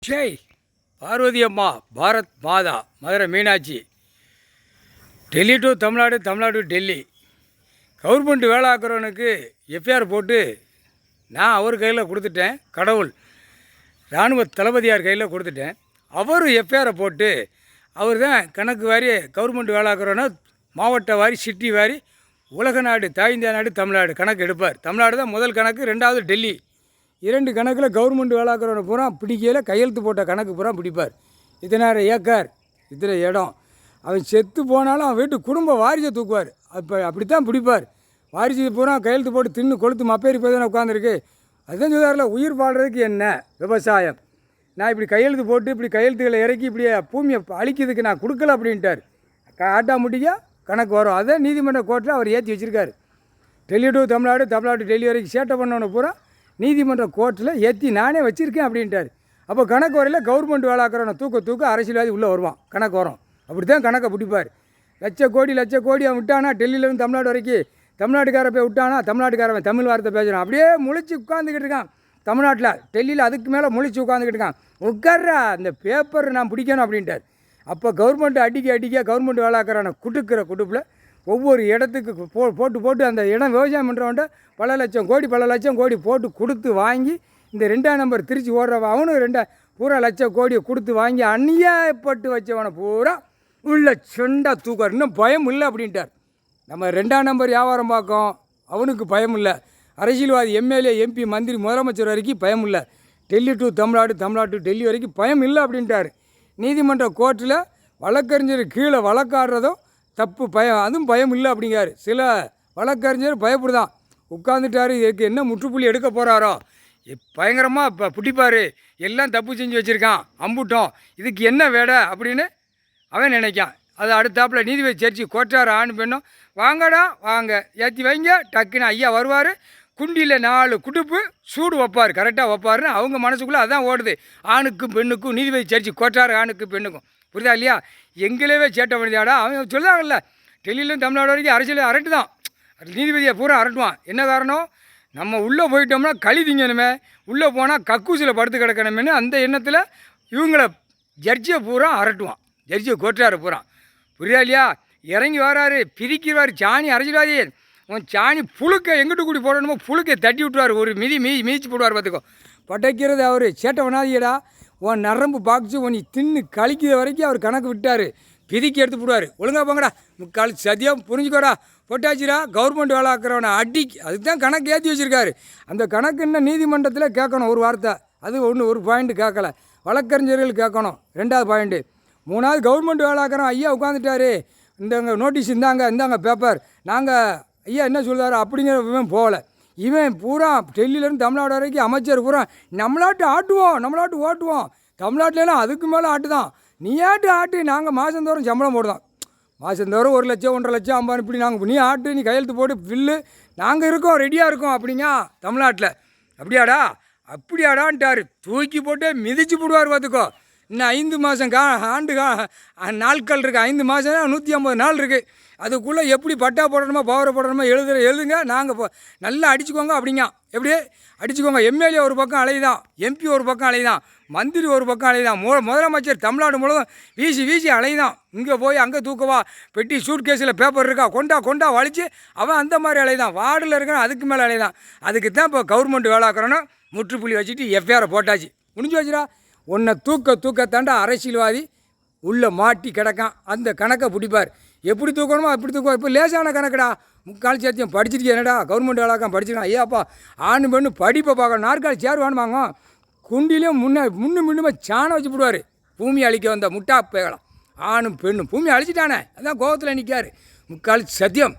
ஜெய் பார்வதி அம்மா, பாரத் மாதா, Madurai Meenakshi. Delhi to Tamil Nadu, Tamil Nadu to Delhi. Government வேலை ஆக்குறவனுக்கு FIR போட்டு நான் அவர் கையில் கொடுத்துட்டேன். கடவுள் இராணுவ தளபதியார் கையில் கொடுத்துட்டேன். அவர் எஃப்ஐஆரை போட்டு அவர் தான் கணக்கு வாரி கவர்மெண்ட் வேலை ஆக்குறவனா மாவட்ட வாரி, சிட்டி வாரி, உலக நாடு, தாய் இந்தியா நாடு, தமிழ்நாடு கணக்கு எடுப்பார். தமிழ்நாடு தான் முதல் கணக்கு, ரெண்டாவது டெல்லி. 2 கணக்கில் கவர்மெண்ட் வேலாக்கிறவனை பூரா பிடிக்கையில் கையெழுத்து போட்ட கணக்கு பூரா பிடிப்பார். இத்தனை ஏக்கர், இத்தனை இடம். அவன் செத்து போனாலும் அவன் வீட்டு குடும்ப வாரிசை தூக்குவார். அப்படித்தான் பிடிப்பார். வாரிசு பூரா கையெழுத்து போட்டு தின்னு கொளுத்து மப்பேறி போய் தானே உட்காந்துருக்கு. அதுதான் சொல்லுவார்ல, உயிர் வாழ்கிறதுக்கு என்ன விவசாயம். நான் இப்படி கையெழுத்து போட்டு இப்படி கையெழுத்துக்களை இறக்கி இப்படி பூமியை அழிக்கிறதுக்கு நான் கொடுக்கல அப்படின்ட்டார். ஆட்டாமுட்டிக்கா கணக்கு வரும். அதை நீதிமன்ற கோர்ட்டில் அவர் ஏற்றி வச்சுருக்காரு. டெல்லி டு தமிழ்நாடு, தமிழ்நாடு டெல்லி வரைக்கும் சேட்டை பண்ணவனை பூரா நீதிமன்ற கோர்ட்டில் ஏற்றி நானே வச்சுருக்கேன் அப்படின்ட்டார். அப்போ கணக்கு வரையில் கவர்மெண்ட் வேலாக்கிறவனை தூக்க அரசியல்வாதி உள்ளே வருவான். கணக்கு வரும். அப்படி தான் கணக்கை பிடிப்பார். லட்ச கோடி அவன் விட்டானா டெல்லியிலேருந்து தமிழ்நாடு வரைக்கும். தமிழ்நாட்டுக்காரன் போய் விட்டானா தமிழ்நாட்டுக்காரன் தமிழ் வார்த்தை பேசுகிறான். அப்படியே முழிச்சு உட்காந்துக்கிட்டு இருக்கான் தமிழ்நாட்டில். டெல்லியில் அதுக்கு மேலே முழிச்சு உட்காந்துக்கிட்டு இருக்கான். உட்கார்றா, அந்த பேப்பர் நான் பிடிக்கணும் அப்படின்ட்டார். அப்போ கவர்மெண்ட் அடிக்க கவர்மெண்ட் வேலாக்கிறவனை குடுப்பில் ஒவ்வொரு இடத்துக்கு போட்டு அந்த இடம் விவசாயம் பண்ணுறவன்ட்ட பல லட்சம் கோடி போட்டு கொடுத்து வாங்கி இந்த 2ஆம் நம்பர் திருச்சி ஓடுறவன் அவனும் பூரா லட்சம் கோடியை கொடுத்து வாங்கி அந்நியாயப்பட்டு வச்சவனை பூரா உள்ள சொண்டா தூக்கார். இன்னும் பயம் இல்லை அப்படின்ட்டார். நம்ம 2ஆம் நம்பர் வியாபாரம் பார்க்கோம், அவனுக்கு பயம் இல்லை. அரசியல்வாதி, எம்எல்ஏ, எம்பி, மந்திரி, முதலமைச்சர் வரைக்கும் பயம் இல்லை. டெல்லி டு தமிழ்நாடு, தமிழ்நாடு டு டெல்லி வரைக்கும் பயம் இல்லை அப்படின்ட்டார். நீதிமன்ற கோர்ட்டில் வழக்கறிஞர் கீழே வழக்காடுறதும் தப்பு, அதுவும் பயம் இல்லை அப்படிங்காரு. சில வழக்கறிஞர் பயப்படுதான் உட்காந்துட்டார். இதுக்கு என்ன முற்றுப்புள்ளி எடுக்க போகிறாரோ, பயங்கரமாக இப்போ பிடிப்பார். எல்லாம் தப்பு செஞ்சு வச்சுருக்கான், அம்புட்டோம், இதுக்கு என்ன வேடை அப்படின்னு அவன் நினைக்கான். அது அடுத்தாப்பில் நீதிபதி சர்ச்சி கோட்டார் ஆண் பெண்ணும் வாங்கடா வாங்க ஏற்றி வைங்க, டக்குன்னு ஐயா வருவார். குண்டியில் 4 குடுப்பு சூடு வைப்பார், கரெக்டாக வைப்பாருன்னு அவங்க மனசுக்குள்ளே அதான் ஓடுது. ஆணுக்கும் பெண்ணுக்கும் நீதிபதி சர்ச்சி கோட்டார் ஆணுக்கும் பெண்ணுக்கும். புரியுதா இல்லையா? எங்களவே சேட்டை பண்ணிதாடா. அவன் சொல்லுவாங்கல்ல, டெல்லியிலும் தமிழ்நாடு வரைக்கும் அரசியல் அரட்டு தான். நீதிபதியை பூரா அரட்டுவான். என்ன காரணம்? நம்ம உள்ளே போயிட்டோம்னா களி திங்கணுமே, உள்ளே போனால் கக்கூசில் படுத்து கிடக்கணுமேனு அந்த எண்ணத்தில் இவங்கள ஜட்ஜியை பூரா அரட்டுவான். ஜட்ஜியை கோட்டார் பூரா. புரியுதா இல்லையா? இறங்கி வராரு, பிரிக்கிறார். சாணி அரசியல்வாதி உன் சாணி புழுக்க எங்கிட்டு கூடி போடணுமோ புழுக்கை தட்டி விட்டுவார். ஒரு மிதிச்சு போடுவார். பார்த்துக்கோ, பட்டைக்கிறது அவர். சேட்டை பண்ணாதீடா, உன் நரம்பு பாக்ஸு உன்னை தின்னு கழிக்கிற வரைக்கும் அவர் கணக்கு விட்டார். பிதிக்கி எடுத்து போடுவார். ஒழுங்காக போங்கடா, முக்கால் சத்தியம் புரிஞ்சுக்கோடா, போட்டாச்சுடா. கவர்மெண்ட் வேலை ஆக்கிறவனை அதுக்கு தான் கணக்கு ஏற்றி வச்சுருக்காரு. அந்த கணக்கு இன்னும் நீதிமன்றத்தில் கேட்கணும் ஒரு வார்த்தை. அது ஒரு பாயிண்ட்டு கேட்கல. வழக்கறிஞர்கள் கேட்கணும் 2வது பாயிண்ட்டு. 3வது கவர்மெண்ட் வேலை ஆக்கிறோம். ஐயா உட்காந்துட்டாரு, இந்தங்க நோட்டீஸ் இந்தாங்க பேப்பர், நாங்கள் ஐயா என்ன சொல்கிறாரு அப்படிங்கிற இவன் போகல. இவன் பூரா டெல்லியிலேருந்து தமிழ்நாடு வரைக்கும் அமைச்சர் பூரா நம்மளாட்டு ஓட்டுவோம். தமிழ்நாட்டிலலாம் அதுக்கு மேலே ஆட்டு தான். நீ ஆட்டு நாங்கள் மாதந்தோறும் சம்பளம் போடுதான். மாதந்தோறும் 1 லட்சம் 1.5 லட்சம் 50 இப்படி நாங்கள் நீ ஆட்டு, நீ கையெழுத்து போட்டு பில்லு, நாங்கள் இருக்கோம், ரெடியாக இருக்கோம் அப்படிங்க தமிழ்நாட்டில். அப்படியாடான்ட்டார். தூக்கி போட்டு மிதிச்சு போடுவார். பார்த்துக்கோ, இன்னும் 5 மாதம் நாட்கள் இருக்குது. 5 மாதம் 150 நாள் இருக்குது. அதுக்குள்ளே எப்படி பட்டா போடணுமோ பவரை போடணுமோ எழுதுங்க. நாங்கள் நல்லா அடிச்சுக்கோங்க அப்படிங்க. எப்படி அடிச்சுக்கோங்க? எம்எல்ஏ ஒரு பக்கம் அலைதான், எம்பி ஒரு பக்கம் அலைதான், மந்திரி ஒரு பக்கம் அலைதான், முதலமைச்சர் தமிழ்நாடு முழுவதும் வீசி அலைதான். இங்கே போய் அங்கே தூக்கவா, பெட்டி சூட் கேஸில் பேப்பர் இருக்கா, கொண்டா வலிச்சு அவன் அந்த மாதிரி அலைதான். வார்டில் இருக்கான், அதுக்கு மேலே அலைதான். அதுக்கு தான் இப்போ கவர்மெண்ட் வேலாக்கிறோன்னா முற்றுப்புள்ளி வச்சுட்டு எஃப்ஐஆரை போட்டாச்சு. முடிஞ்சு வச்சுடா. உன்னை தூக்கத்தாண்டா அரசியல்வாதி உள்ளே மாட்டி கிடக்கான். அந்த கணக்கை பிடிப்பார். எப்படி தூக்கணுமோ அப்படி தூக்குவார். இப்போ லேசான கணக்குடா, முக்கால் சேர்த்தியம் படிச்சிருக்கேன். என்னடா கவர்மெண்ட் வேலைக்கான் படிச்சிருக்கான். ஐயாப்பா ஆணு பெண்ணு படிப்பை பார்க்கணும். நாற்காலி சேர் வேணுமாங்க. குண்டிலையும் முன்னுமே சாணம் வச்சு போடுவார். பூமி அழிக்க வந்த முட்டா பேகலாம். ஆணும் பெண்ணும் பூமி அழிச்சிட்டானே, அதான் கோபத்தில் நிற்கார். முக்கால் சத்தியம்.